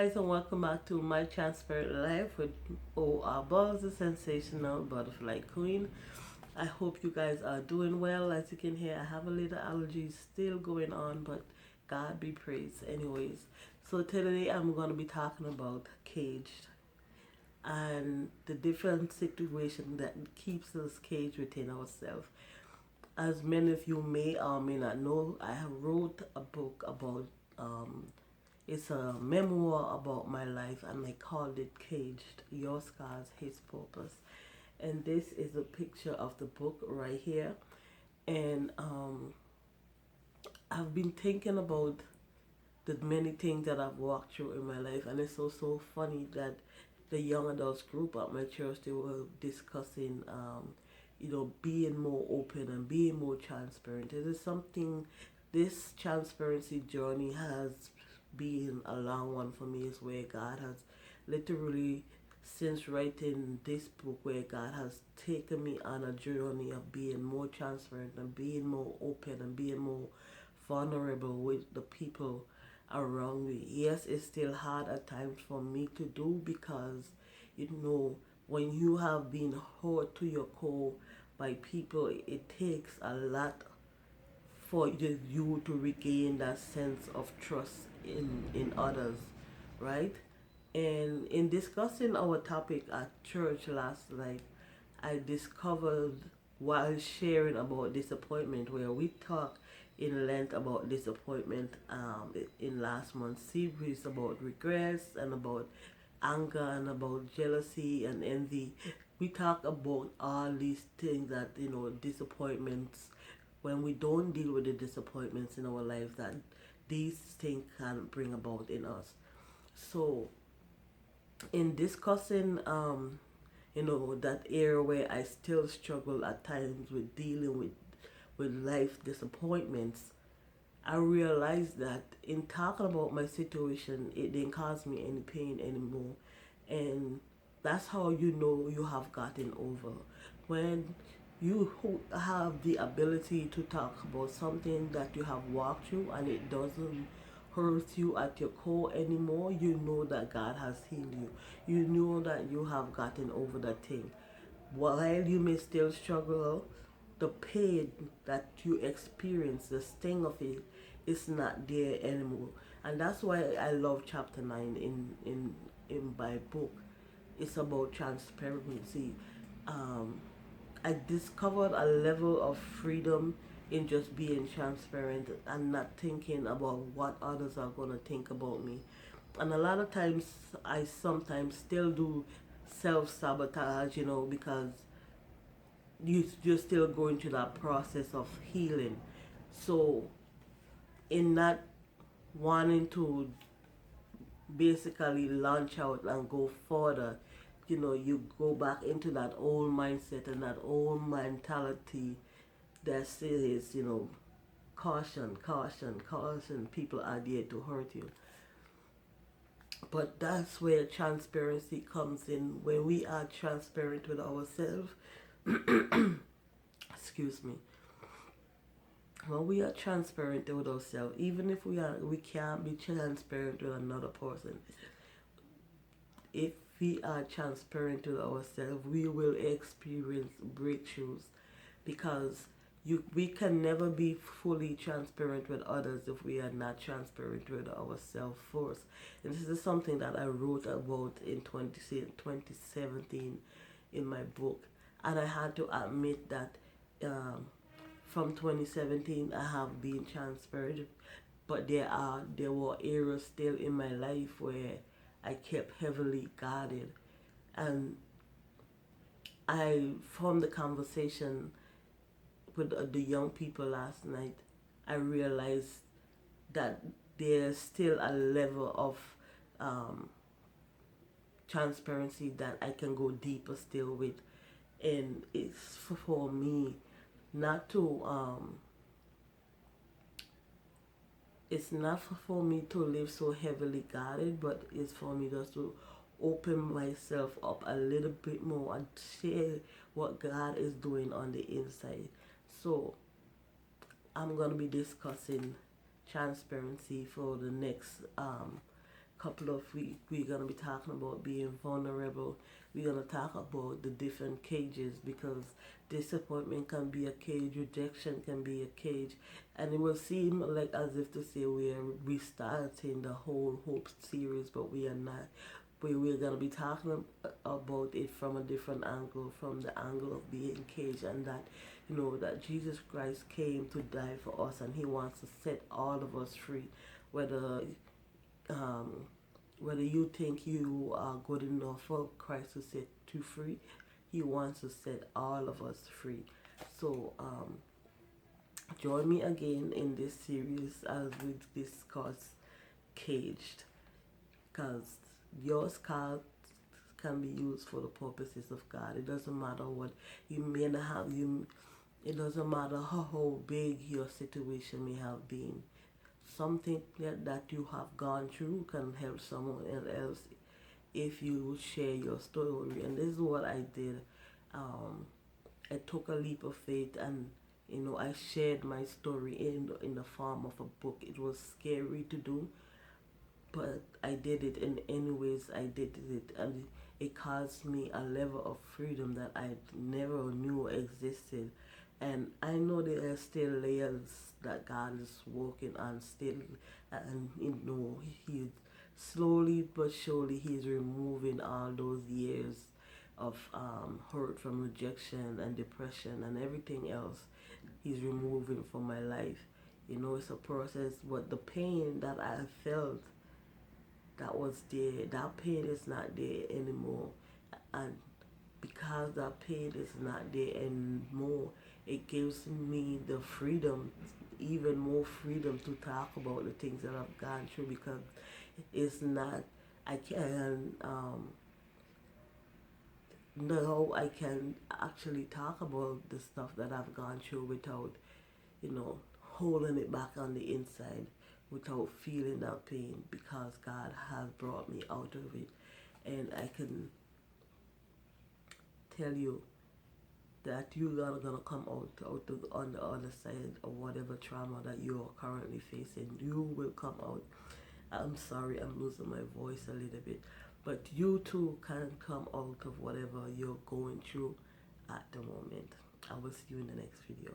guys, and welcome back to my transparent life with Bulze, sensational butterfly queen. I hope you guys are doing well. As you can hear, I have a little allergies still going on, but God be praised anyways. So today I'm going to be talking about caged and the different situation that keeps us caged within ourselves. As many of you may or may not know, I have wrote a book about it's a memoir about my life, and I called it Caged, Your Scars, His Purpose. And this is a picture of the book right here. And I've been thinking about the many things that I've walked through in my life, and it's so funny that the young adults group at my church, they were discussing being more open and being more transparent. It is something, this transparency journey has been a long one for me. Is where God has literally, since writing this book, where God has taken me on a journey of being more transparent and being more open and being more vulnerable with the people around me. Yes, it's still hard at times for me to do, because when you have been hurt to your core by people, it takes a lot for you to regain that sense of trust in others, right? And in discussing our topic at church last night, I discovered, while sharing about disappointment, where we talked in length about disappointment in last month's series about regrets and about anger and about jealousy and envy. We talk about all these things that, disappointments, when we don't deal with the disappointments in our lives, that these things can bring about in us. So in discussing that area where I still struggle at times with dealing with life disappointments, I realized that in talking about my situation, it didn't cause me any pain anymore. And that's how you know you have gotten over. When you have the ability to talk about something that you have walked through and it doesn't hurt you at your core anymore, you know that God has healed you. You know that you have gotten over that thing. While you may still struggle, the pain that you experience, the sting of it, is not there anymore. And that's why I love chapter 9 in my book. It's about transparency. Um, I discovered a level of freedom in just being transparent and not thinking about what others are going to think about me. And a lot of times, I sometimes still do self sabotage, because you're still going through that process of healing. So, in not wanting to basically launch out and go further, you go back into that old mindset and that old mentality that says, caution, caution, caution, people are there to hurt you. But that's where transparency comes in. When we are transparent with ourselves, excuse me, when we are transparent with ourselves, even if we can't be transparent with another person, if we are transparent with ourselves, we will experience breakthroughs, because we can never be fully transparent with others if we are not transparent with ourselves first. And this is something that I wrote about in 2017 in my book. And I had to admit that from 2017 I have been transparent, but there were areas still in my life where I kept heavily guarded. And from the conversation with the young people last night, I realized that there's still a level of transparency that I can go deeper still with. And it's for me not to it's not for me to live so heavily guarded, but it's for me just to open myself up a little bit more and share what God is doing on the inside. So I'm going to be discussing transparency for the next couple of weeks, we're going to be talking about being vulnerable. We're going to talk about the different cages, because disappointment can be a cage, rejection can be a cage, and it will seem like as if to say we're restarting the whole Hope series, but we are not. We're going to be talking about it from a different angle, from the angle of being caged, and that, that Jesus Christ came to die for us, and he wants to set all of us free, whether um, whether you think you are good enough for Christ to set you free. He wants to set all of us free. So join me again in this series as we discuss caged, because your scars can be used for the purposes of God. It doesn't matter what you may not have. It doesn't matter how big your situation may have been. Something that you have gone through can help someone else if you share your story. And this is what I did. I took a leap of faith, and I shared my story in the form of a book. It was scary to do, but I did it in any ways. I did it, and it caused me a level of freedom that I never knew existed. And I know there are still layers that God is working on still, and he's slowly but surely he's removing all those years of hurt from rejection and depression and everything else. He's removing from my life. It's a process, but the pain that I felt that was there, that pain is not there anymore. And because that pain is not there anymore, it gives me the freedom, even more freedom, to talk about the things that I've gone through, because it's not, I can, now I can actually talk about the stuff that I've gone through without, holding it back on the inside, without feeling that pain, because God has brought me out of it. And I can tell you that you are gonna come on the other side of whatever trauma that you are currently facing. You will come out. I'm sorry, I'm losing my voice a little bit, but you too can come out of whatever you're going through at the moment. I will see you in the next video.